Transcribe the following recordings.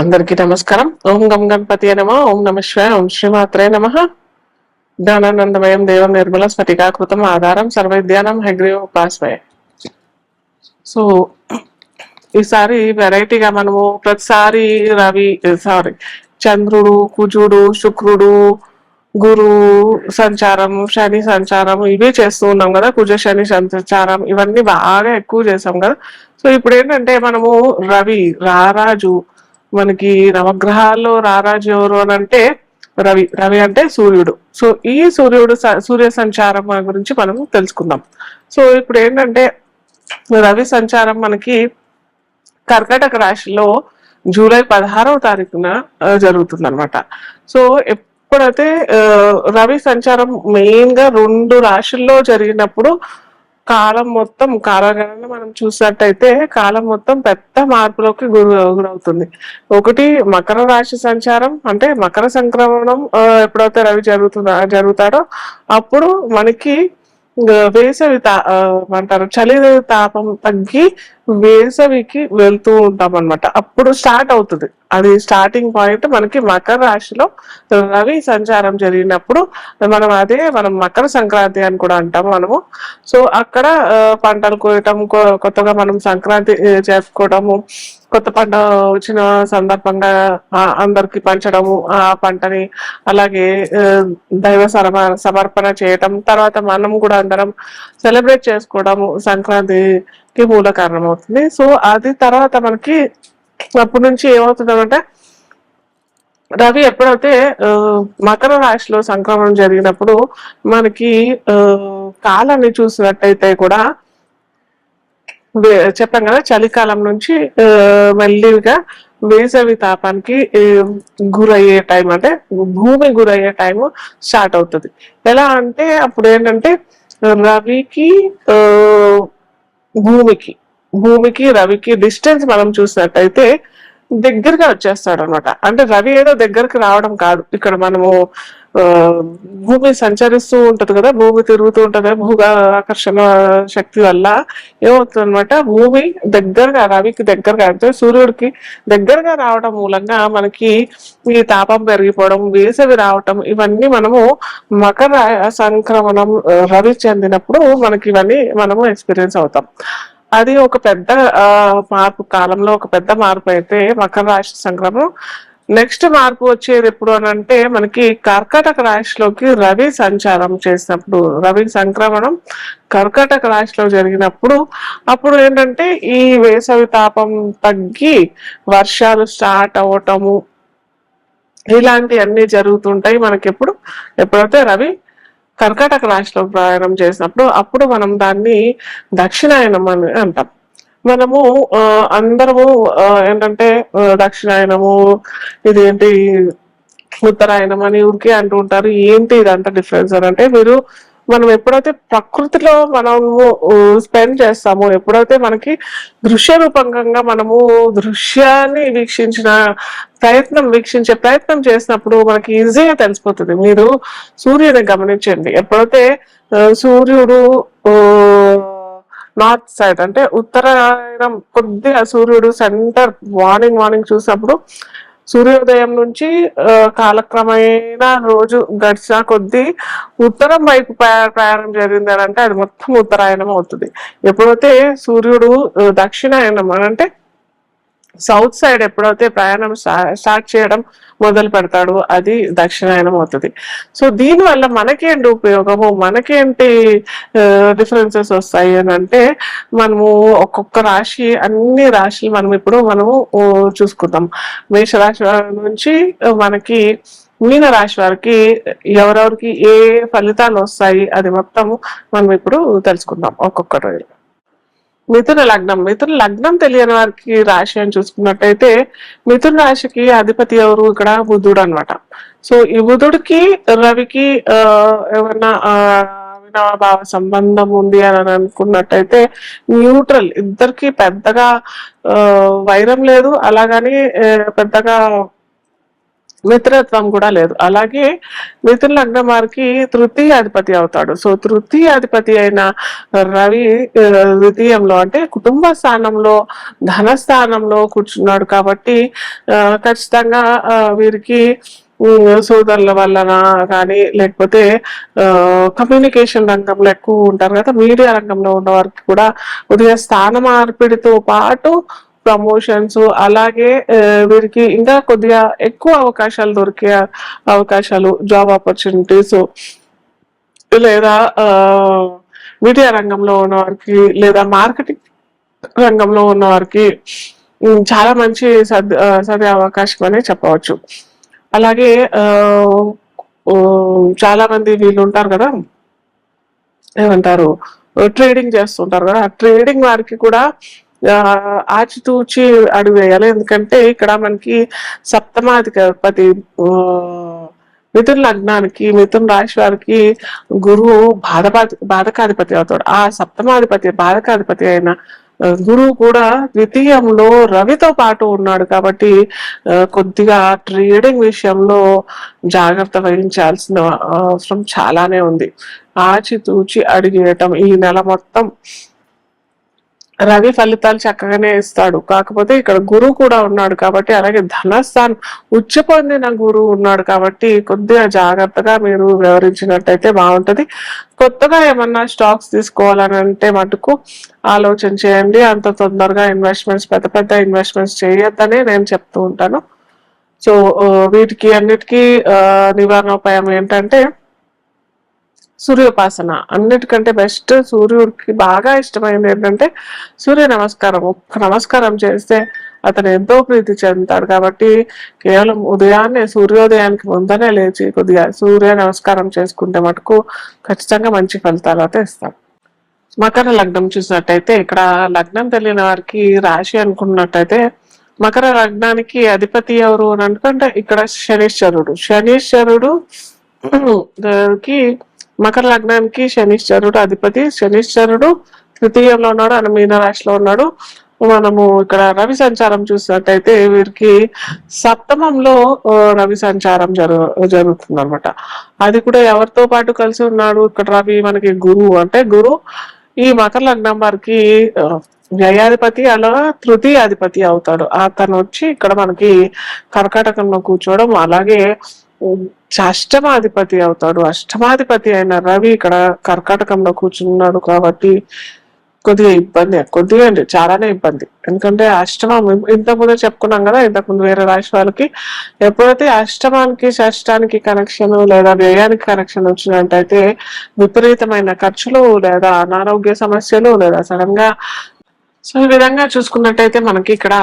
అందరికీ నమస్కారం. ఓం గం గణపతియే నమః. ఓం నమః శివాయ. ఓం శ్రీమాత్రే నమః. జ్ఞానానందమయం దేవం నిర్మల స్ఫటికాకృతం ఆధారం సర్వవిద్యానాం హయగ్రీవం ఉపాస్మహే. సో ఈసారి వెరైటీగా మనము ప్రతిసారి చంద్రుడు, కుజుడు, శుక్రుడు, గురు సంచారం, శని సంచారం ఇవే చేస్తూ ఉన్నాం కదా. కుజ శని సంచారం ఇవన్నీ బాగా ఎక్కువ చేసాం కదా. సో ఇప్పుడు ఏంటంటే మనము రవి రారాజు, మనకి నవగ్రహాల్లో రారాజు ఎవరు అని అంటే రవి. రవి అంటే సూర్యుడు. సో ఈ సూర్య సంచారం గురించి మనం తెలుసుకుందాం. సో ఇప్పుడు ఏంటంటే రవి సంచారం మనకి కర్కాటక రాశిలో జూలై 16వ తారీఖున జరుగుతుంది అనమాట. సో ఎప్పుడైతే రవి సంచారం మెయిన్ గా 2 రాశుల్లో జరిగినప్పుడు కాలం మొత్తం కాలగణన మనం చూసినట్టయితే కాలం మొత్తం పెద్ద మార్పులోకి గురవుతుంది. ఒకటి మకర రాశి సంచారం, అంటే మకర సంక్రమణం ఎప్పుడైతే రవి జరుగుతాడో అప్పుడు మనకి వేసవి అంటారు చలి తాపం తగ్గి వేసవికి వెళ్తూ ఉంటాం అనమాట. అప్పుడు స్టార్ట్ అవుతుంది. అది స్టార్టింగ్ పాయింట్ మనకి మకర రాశిలో రవి సంచారం జరిగినప్పుడు మనం మకర సంక్రాంతి అని కూడా అంటాం మనము. సో అక్కడ పంటలు కోయటం, కొత్తగా మనం సంక్రాంతి చేసుకోవటము, కొత్త పంట వచ్చిన సందర్భంగా అందరికి పంచడము ఆ పంటని, అలాగే దైవ సమర్పణ చేయటం, తర్వాత మనం కూడా అందరం సెలబ్రేట్ చేసుకోవడము సంక్రాంతికి మూల కారణం అవుతుంది. సో అది తర్వాత మనకి అప్పటి నుంచి ఏమవుతుందంటే రవి ఎప్పుడైతే మకర రాశిలో సంక్రమణం జరిగినప్పుడు మనకి కాలాన్ని చూసినట్టయితే కూడా చెప్పాం కదా, చలికాలం నుంచి మెల్లిగా వేసవి తాపానికి గురయ్యే టైం, అంటే భూమి గురయ్యే టైం స్టార్ట్ అవుతుంది. ఎలా అంటే అప్పుడు ఏంటంటే రవికి భూమికి రవికి డిస్టెన్స్ మనం చూసినట్టయితే దగ్గరగా వచ్చేస్తాడు అనమాట. అంటే రవి ఏదో దగ్గరికి రావడం కాదు, ఇక్కడ మనము భూమి సంచరిస్తూ ఉంటది కదా, భూమి తిరుగుతూ ఉంటది భూగా ఆకర్షణ శక్తి వల్ల ఏమవుతుంది అనమాట, భూమి దగ్గరగా రవికి దగ్గరగా అంటే సూర్యుడికి దగ్గరగా రావడం మూలంగా మనకి ఈ తాపం పెరిగిపోవడం, వేసవి రావటం, ఇవన్నీ మనము మకర సంక్రమణం రవి చెందినప్పుడు మనకి ఇవన్నీ మనము ఎక్స్పీరియన్స్ అవుతాం. అది ఒక పెద్ద మార్పు, కాలంలో ఒక పెద్ద మార్పు అయితే మకర రాశి సంక్రమణం. నెక్స్ట్ మార్పు వచ్చేది ఎప్పుడు అని అంటే మనకి కర్కాటక రాశిలోకి రవి సంచారం చేసినప్పుడు, రవి సంక్రమణం కర్కాటక రాశిలో జరిగినప్పుడు అప్పుడు ఏంటంటే ఈ వేసవి తాపం తగ్గి వర్షాలు స్టార్ట్ అవ్వటము ఇలాంటివన్నీ జరుగుతుంటాయి మనకి. ఎప్పుడైతే రవి కర్కాటక రాశిలో ప్రయాణం చేసినప్పుడు అప్పుడు మనం దాన్ని దక్షిణాయనం అని అంటాం. మనము అందరము ఏంటంటే దక్షిణాయనము ఇదేంటి ఉత్తరాయణం అని ఊరికే అంటూ ఉంటారు. ఏంటి ఇదంతా డిఫరెన్స్ అని అంటే, మనం ఎప్పుడైతే ప్రకృతిలో మనము స్పెండ్ చేస్తామో, ఎప్పుడైతే మనకి దృశ్య రూపంగా మనము దృశ్యాన్ని వీక్షించే ప్రయత్నం చేసినప్పుడు మనకి ఈజీగా తెలిసిపోతుంది. మీరు సూర్యుని గమనించండి, ఎప్పుడైతే సూర్యుడు నార్త్ సైడ్ అంటే ఉత్తరాయణం కొద్దిగా సూర్యుడు సెంటర్ మార్నింగ్ చూసినప్పుడు సూర్యోదయం నుంచి కాలక్రమేణా రోజు గడిచిన కొద్దీ ఉత్తరం వైపు ప్రయాణం జరిగింది అని అంటే అది మొత్తం ఉత్తరాయణం అవుతుంది. ఎప్పుడైతే సూర్యుడు దక్షిణాయనం అని అంటే సౌత్ సైడ్ ఎప్పుడైతే ప్రయాణం స్టార్ట్ చేయడం మొదలు పెడతాడు అది దక్షిణాయనం అవుతుంది. సో దీనివల్ల మనకేంటి ఉపయోగము, మనకేంటి డిఫరెన్సెస్ వస్తాయి అని అంటే, మనము ఒక్కొక్క రాశి, అన్ని రాశులు మనము చూసుకుందాం. మేషరాశి నుంచి మనకి మీన రాశి వారికి ఎవరెవరికి ఏ ఫలితాలు వస్తాయి అది మొత్తం మనం ఇప్పుడు తెలుసుకుందాం ఒక్కొక్కటి. మిథున లగ్నం తెలియని వారికి రాశి అని చూసుకున్నట్టయితే మిథున రాశికి అధిపతి ఎవరు, ఇక్కడ బుధుడు అనమాట. సో ఈ బుధుడికి రవికి ఏమన్నా అవినాభావ సంబంధం ఉంది అని అనుకున్నట్టయితే న్యూట్రల్, ఇద్దరికి పెద్దగా వైరం లేదు, అలాగని పెద్దగా మిత్రత్వం కూడా లేదు. అలాగే మిథున లగ్నం వారికి తృతీయ అధిపతి అవుతాడు. సో తృతీయ అధిపతి అయిన రవి ద్వితీయంలో అంటే కుటుంబ స్థానంలో, ధనస్థానంలో కూర్చున్నాడు కాబట్టి ఖచ్చితంగా వీరికి సోదరుల వలన కానీ లేకపోతే కమ్యూనికేషన్ రంగంలో ఎక్కువ ఉంటారు కదా, మీడియా రంగంలో ఉన్న వారికి కూడా కొద్దిగా స్థాన మార్పిడితో పాటు ప్రమోషన్స్, అలాగే వీరికి ఇంకా కొద్దిగా ఎక్కువ అవకాశాలు దొరికే అవకాశాలు, జాబ్ ఆపర్చునిటీస్, లేదా మీడియా రంగంలో ఉన్న వారికి లేదా మార్కెటింగ్ రంగంలో ఉన్న వారికి చాలా మంచి సదే అవకాశం అనే చెప్పవచ్చు. అలాగే చాలా మంది వీళ్ళు ఉంటారు కదా, ఏమంటారు, ట్రేడింగ్ చేస్తుంటారు కదా, ఆ ట్రేడింగ్ వారికి కూడా ఆచితూచి అడుగు వేయాలి. ఎందుకంటే ఇక్కడ మనకి సప్తమాధిపతి మిథున లగ్నానికి, మిథున రాశి వారికి గురువు బాధకాధిపతి అవుతాడు. ఆ సప్తమాధిపతి బాధకాధిపతి అయిన గురువు కూడా ద్వితీయంలో రవితో పాటు ఉన్నాడు కాబట్టి కొద్దిగా ట్రేడింగ్ విషయంలో జాగ్రత్త వహించాల్సిన అవసరం చాలానే ఉంది. ఆచితూచి అడిగేయటం. ఈ నెల మొత్తం రవి ఫలితాలు చక్కగానే ఇస్తాడు, కాకపోతే ఇక్కడ గురువు కూడా ఉన్నాడు కాబట్టి, అలాగే ధనస్థానం ఉచ్చ పొందిన గురువు ఉన్నాడు కాబట్టి కొద్దిగా జాగ్రత్తగా మీరు వ్యవహరించినట్టయితే బాగుంటది. కొత్తగా ఏమన్నా స్టాక్స్ తీసుకోవాలని అంటే మటుకు ఆలోచన చేయండి. అంత తొందరగా ఇన్వెస్ట్మెంట్స్, పెద్ద పెద్ద ఇన్వెస్ట్మెంట్స్ చేయొద్దనే నేను చెప్తూ ఉంటాను. సో వీటికి అన్నిటికీ నివారణోపాయం ఏంటంటే సూర్యోపాసన. అన్నిటికంటే బెస్ట్, సూర్యుడికి బాగా ఇష్టమైనది ఏంటంటే సూర్య నమస్కారం. ఒక్క నమస్కారం చేస్తే అతను ఎంతో ప్రీతి చెందుతాడు కాబట్టి కేవలం ఉదయాన్నే, సూర్యోదయానికి ముందనే లేచి కొద్దిగా సూర్య నమస్కారం చేసుకుంటే మటుకు ఖచ్చితంగా మంచి ఫలితాలు అయితే ఇస్తాడు. మకర లగ్నం చూసినట్టయితే ఇక్కడ లగ్నం తెలియని వారికి రాశి అనుకున్నట్టయితే మకర లగ్నానికి అధిపతి ఎవరు అని అనుకుంటే ఇక్కడ శనీశ్వరుడు. శనీశ్వరుడు కి మకర లగ్నానికి శనీశ్వరుడు అధిపతి. శనీశ్వరుడు తృతీయంలో ఉన్నాడు, అని మీన రాశిలో ఉన్నాడు. మనము ఇక్కడ రవి సంచారం చూసినట్టయితే వీరికి సప్తమంలో రవి సంచారం జరుగుతుంది అనమాట. అది కూడా ఎవరితో పాటు కలిసి ఉన్నాడు ఇక్కడ రవి, మనకి గురువు. అంటే గురువు ఈ మకర లగ్నం వారికి వ్యయాధిపతి, అలా తృతీయ అధిపతి అవుతాడు. అతను వచ్చి ఇక్కడ మనకి కర్కాటకంలో కూర్చోవడం, అలాగే అష్టమాధిపతి అవుతాడు. అష్టమాధిపతి అయిన రవి ఇక్కడ కర్కాటకంలో కూర్చున్నాడు కాబట్టి కొద్దిగా ఇబ్బంది, కొద్దిగా అండి చాలానే ఇబ్బంది. ఎందుకంటే అష్టమం ఇంతకుముందే చెప్పుకున్నాం కదా, ఇంతకుముందు వేరే రాశి వాళ్ళకి ఎప్పుడైతే అష్టమానికి షష్టానికి కనెక్షన్ లేదా వ్యయానికి కనెక్షన్ వచ్చినట్టయితే విపరీతమైన ఖర్చులు లేదా అనారోగ్య సమస్యలు లేదా సడన్ గా. సో ఈ విధంగా చూసుకున్నట్టయితే మనకి ఇక్కడ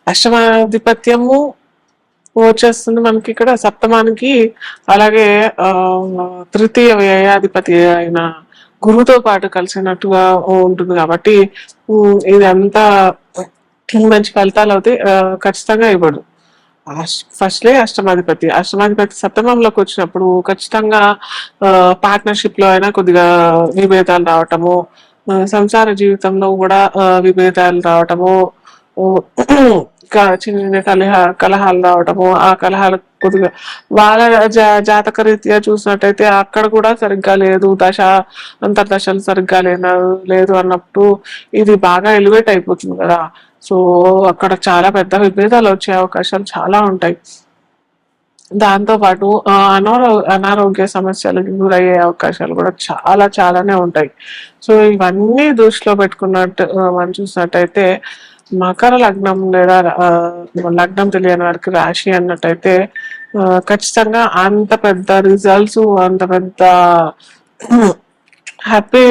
అష్టమాధిపత్యము వచ్చేస్తుంది మనకి ఇక్కడ సప్తమానికి, అలాగే తృతీయ వ్యయాధిపతి అయిన గురువుతో పాటు కలిసినట్టుగా ఉంటుంది కాబట్టి ఇదంతా మంచి ఫలితాలు అవుతాయి. ఖచ్చితంగా ఇవ్వడు. ఫస్ట్లే అష్టమాధిపతి సప్తమంలోకి వచ్చినప్పుడు ఖచ్చితంగా పార్ట్నర్షిప్ లో అయినా కొద్దిగా విభేదాలు రావటము, సంసార జీవితంలో కూడా విభేదాలు రావటము, చిన్న చిన్న కలహాలు రావటము, ఆ కలహాలు కొద్దిగా వాళ్ళ జాతక రీత్యా చూసినట్టయితే అక్కడ కూడా సరిగ్గా లేదు, అంతర్దశలు సరిగ్గా లేదు అన్నప్పుడు ఇది బాగా ఎలివేట్ అయిపోతుంది కదా. సో అక్కడ చాలా పెద్ద విభేదాలు వచ్చే అవకాశాలు చాలా ఉంటాయి. దాంతో పాటు అనారోగ్య సమస్యలకు గురయ్యే అవకాశాలు కూడా చాలానే ఉంటాయి. సో ఇవన్నీ దృష్టిలో పెట్టుకున్నట్టు మనం చూసినట్టయితే మకర లగ్నం లేదా లగ్నం తెలియని వారికి రాశి అన్నట్టయితే ఖచ్చితంగా అంత పెద్ద రిజల్ట్స్, అంత పెద్ద హ్యాపీ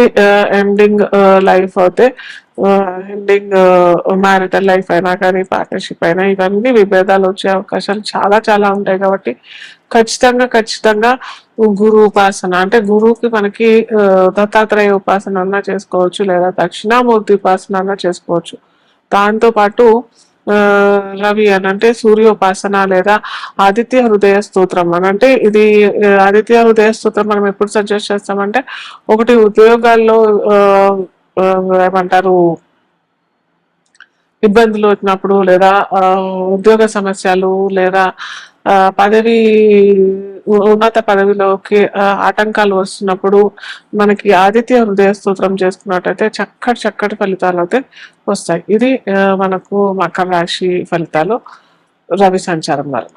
ఎండింగ్ లైఫ్ అయితే, ఎండింగ్ మ్యారిటల్ లైఫ్ అయినా కానీ పార్ట్నర్షిప్ అయినా ఇవన్నీ విభేదాలు వచ్చే అవకాశాలు చాలా ఉంటాయి. కాబట్టి ఖచ్చితంగా గురు ఉపాసన, అంటే గురువుకి మనకి దత్తాత్రేయ ఉపాసన అన్నా చేసుకోవచ్చు, లేదా దక్షిణామూర్తి ఉపాసన అన్నా చేసుకోవచ్చు. దాంతో పాటు రవి అని అంటే సూర్యోపాసన లేదా ఆదిత్య హృదయ స్తోత్రం అని అంటే, ఇది ఆదిత్య హృదయ స్తోత్రం మనం ఎప్పుడు సజెస్ట్ చేస్తామంటే, ఒకటి ఉద్యోగాల్లో ఏమంటారు ఇబ్బందులు వచ్చినప్పుడు లేదా ఉద్యోగ సమస్యలు లేదా పదవి ఉన్నత పదవిలోకి ఆటంకాలు వస్తున్నప్పుడు మనకి ఆదిత్య హృదయ స్తోత్రం చేసుకున్నట్టయితే చక్కటి ఫలితాలు అయితే వస్తాయి. ఇది మనకు మకర రాశి ఫలితాలు రవి సంచారం వల్ల.